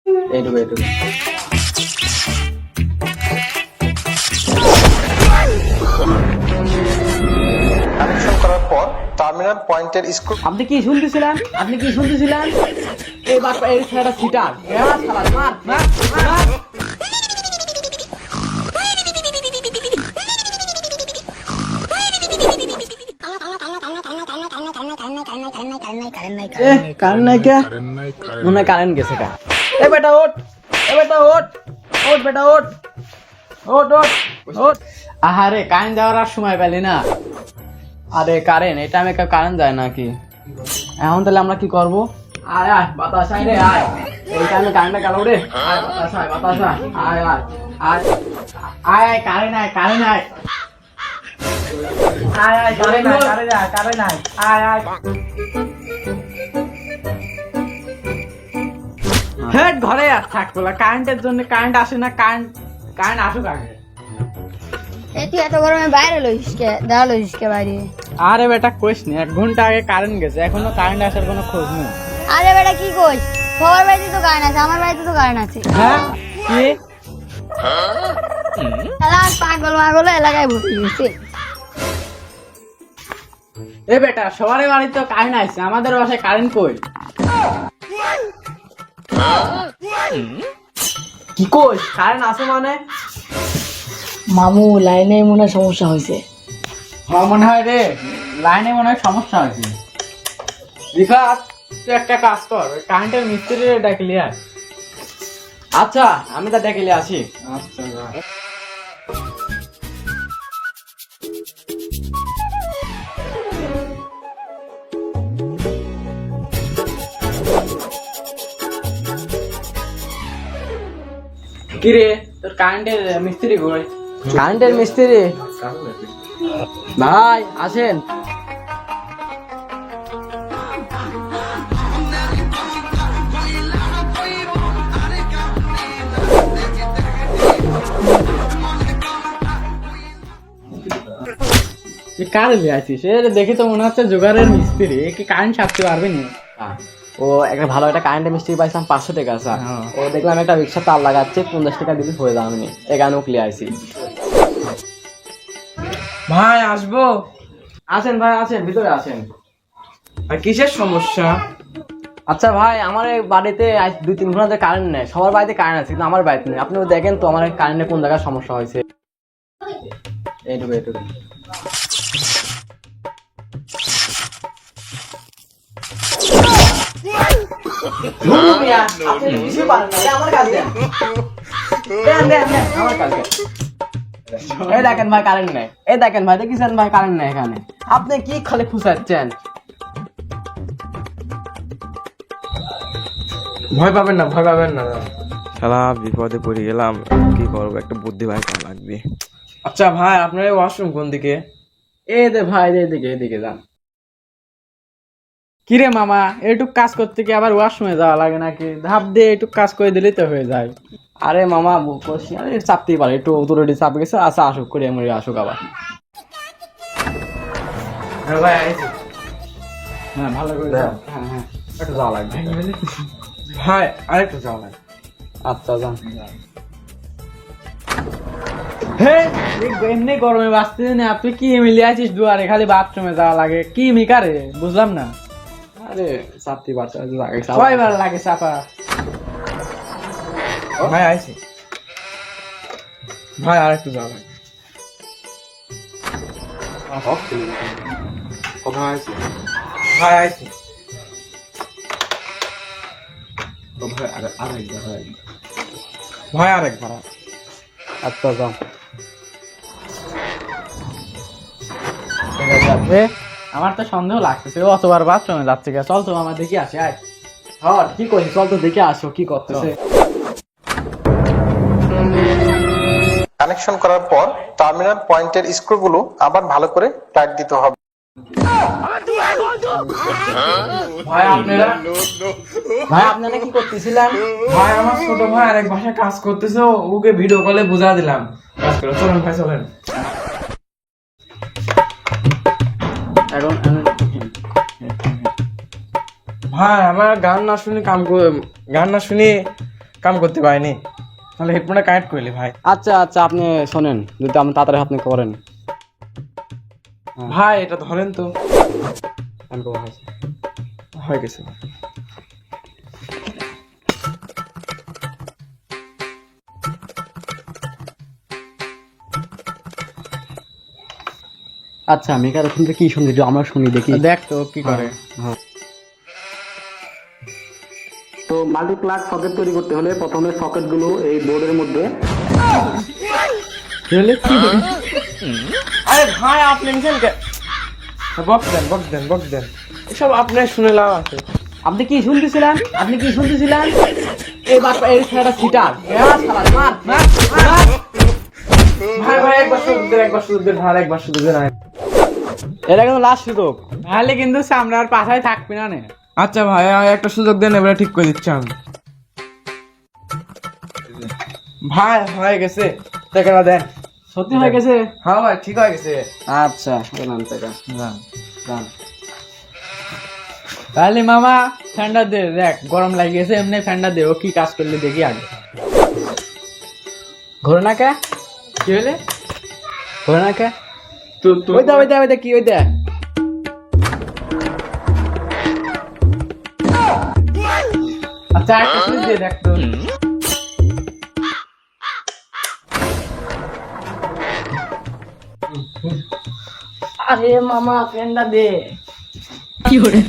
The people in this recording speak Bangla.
এইটুকু এইটুকু। কানেকশন করার পর টার্মিনাল পয়েন্টের স্ক্রু আপনি কি শুনতেছিলেন? এই বাচ্চা এই ছেলেটা সিটার। মার মার মার। কারেন্ট নাই কে? মনে হয় কারেন্ট গেছে কা। এ বেটা ওঠ, ওঠ বেটা ওঠ। আহারে কারেন্ট যাওয়ার আর সময় পেলি না। আরে কারেন্ট এটা আমি কারেন্ট যায় নাকি? এখন তাহলে আমরা কি করবো? আয় আয় বাতাস আয় রে আয়। এই টাইমে কারেন্টটা গেল রে। আয় বাতাস আয় আয় আয় আয় আয় কারেন্ট আয় আয় আয় কারেন্ট আয় আয় আয়। হেড ঘরে আর থাকবো না, কারেন্টের জন্য কারেন্ট আসে না। কারেন্ট আসুক আগে। তুই এত গরমে বাইরে লইস কে বাইরে? আরে বেটা কইস নি, 1 ঘন্টা আগে কারেন্ট গেছে, এখনো কারেন্ট আসার কোনো খোঁজ নেই। আরে বেটা কি কইস? সবার বাড়িতে তো কারেন্ট আছে, আমার বাড়িতে তো কারেন্ট আছে। হ্যাঁ কি? পাগল এলাকায় ভর্তি হয়েছে। এ বেটা সবার বাড়িতে কারেন্ট আছে, আমাদের বাসায় কারেন্ট কই? কি কইস কারেন্ট আছে মানে? মামু লাইনে মনে হয় সমস্যা হয়েছে। হ্যাঁ মনে হয় রে, লাইনে মনে হয় সমস্যা হয়েছে। রিফাত তুই একটা কাজ কর, কারেন্টের মিস্ত্রি ডাকলি আর। আচ্ছা আমি তা ডেকে আসি। আচ্ছা কিরে তোর কারেন্টের মিস্ত্রি কই? কারেন্টের মিস্ত্রি ভাই আসেন। কারে আছিস? দেখি তো মনে হচ্ছে জোগাড়ের মিস্ত্রি, কি কারেন্ট ছাড়তে পারবে নি? ও একটা ভালো একটা কারেন্টের মিস্ত্রি পাইছিলাম 500 টাকা স্যার। ও দেখলাম একটা রিক্সা তার লাগাচ্ছে, 50 টাকা দিলে হয়ে যাবে নি, এখানেও ক্লিয়ার আইছি। ভাই আসবো? আসেন ভাই আসেন, ভিতরে আসেন। আর কিসের সমস্যা? আচ্ছা ভাই আমার এই বাড়িতে 2-3 ঘন্টা কারেন্ট নেই, সবার বাড়িতে কারেন্ট আছে কিন্তু আমার বাড়িতে নেই। আপনি দেখেন তো আমার কারেন্টের কোন জায়গায় সমস্যা হয়েছে। এইটুকু এইটুকু। এই দেখেন ভাই কারেন্ট নেই, এই দেখেন ভাই দেখছেন ভাই কারেন্ট নেই এখানে। আপনি কি খালি ফুসাচ্ছেন? ভয় পাবেন না। শালা বিপদে পড়ে গেলাম, কি করবো? একটা বুদ্ধি ভাই কাম লাগবে। আচ্ছা ভাই আপনার ওয়াশরুম কোন দিকে? এই দে ভাই এদিকে যান। কিরে মামা এইটুক কাজ করতে কি আবার ওয়াশরুমে যাওয়া লাগে নাকি? ধাপ দিয়ে এইটুক কাজ করে দিলেই তো হয়ে যায়। আরে মামা আরে চাপতেই পারে, একটু অথরিটি চাপ গেছে। আচ্ছা আসুক করে মরে আসুক আবার। হ্যাঁ ভাই আইছি। হ্যাঁ ভালো করে যাও। হ্যাঁ একটু যাওয়া লাগবে। ভাই আরেকটু যাও ভাই। আচ্ছা যান। হে এমনি গরমে বাঁচতে না, আপনি কি মিলিয়ে আছিস দুয়ারে? খালি বাথরুমে যাওয়া লাগে, কি মিকারে বুঝলাম না। আরে চাপতে পারছে কয়বার লাগে চাপা? ভাই আইছি। ভাই আরেকটু যাও ভাই। কোথায় আছি? ভাই আইছি। ভাই আরেকবার। আচ্ছা যাও। আমার তো সন্দেহ লাগতেছে ও অতবার বাথরুমে যাচ্ছে। চল তো আমার দেখে আসি। আয় হ্যাঁ কি করি, চল তো দেখে আসো কি করতেছে। কানেকশন করার পর টার্মিনাল পয়েন্টের স্ক্রুগুলো আবার ভালো করে টাইট দিতে হবে। ভাই আপনারা কি করতেছিলেন? ভাই আমার ছোট ভাই আরেক ভাষায় কাজ করতেছে, ওকে ভিডিও কলে বুঝা দিলাম কাজ করে। চলেন ভাই চলেন। এখন ভাই আমার গান না শুনে কাম করতে পারিনি, তাহলে হেডফোনটা কানেক্ট করলি ভাই। আচ্ছা আচ্ছা, আপনি শোনেন, যদি আপনি তাড়াতাড়ি আপনি করেন। ভাই এটা ধরেন তো। আমি করবো, ভাই। হয়ে গেছে। আচ্ছা, মেকার ওখান থেকে কি শুনছি, একটু আমরা শুনি দেখি। দেখ তো কি করে। তো মাল্টিপ্লাগ সকেট তৈরি করতে হলে প্রথমে সকেট গুলো এই বোর্ডের মধ্যে। আরে ভাই আপনি নিছেন কে? বক্স দেন এসব আপনি শুনে লাভ আছে। আপনি কি শুনতেছিলেন? এই বাচ্চা, এই ছেলেটা সিটার। ভাই একবার শুধু দেন ভাই, একবার শুধু দেন। এটা কিন্তু লাস্ট সুযোগ, তাহলে কিন্তু সামনের পাশায় থাকবি না। আচ্ছা ভাই আর একটা সুযোগ দেন, এবারে ঠিক করে দিচ্ছি আমি। ভাই হয়ে গেছে, টাকাটা দেন। সত্যি হয়ে গেছে? হ্যাঁ ভাই ঠিক হয়ে গেছে। আচ্ছা, এলাম টাকা। রান। তাহলে মামা ফ্যানটা দে, দেখ গরম লাগিয়েছে, এমনি ফ্যানটা দে, ও কি কাজ করলে দেখি আগে। ঘোরে না কে? কি হলে ঘোরে না কে? ওই দে কি ওই দে। আচ্ছা একটা সুইচ দিয়ে দেখ তো। আরে মামা ফ্যানটা দে। কি করে?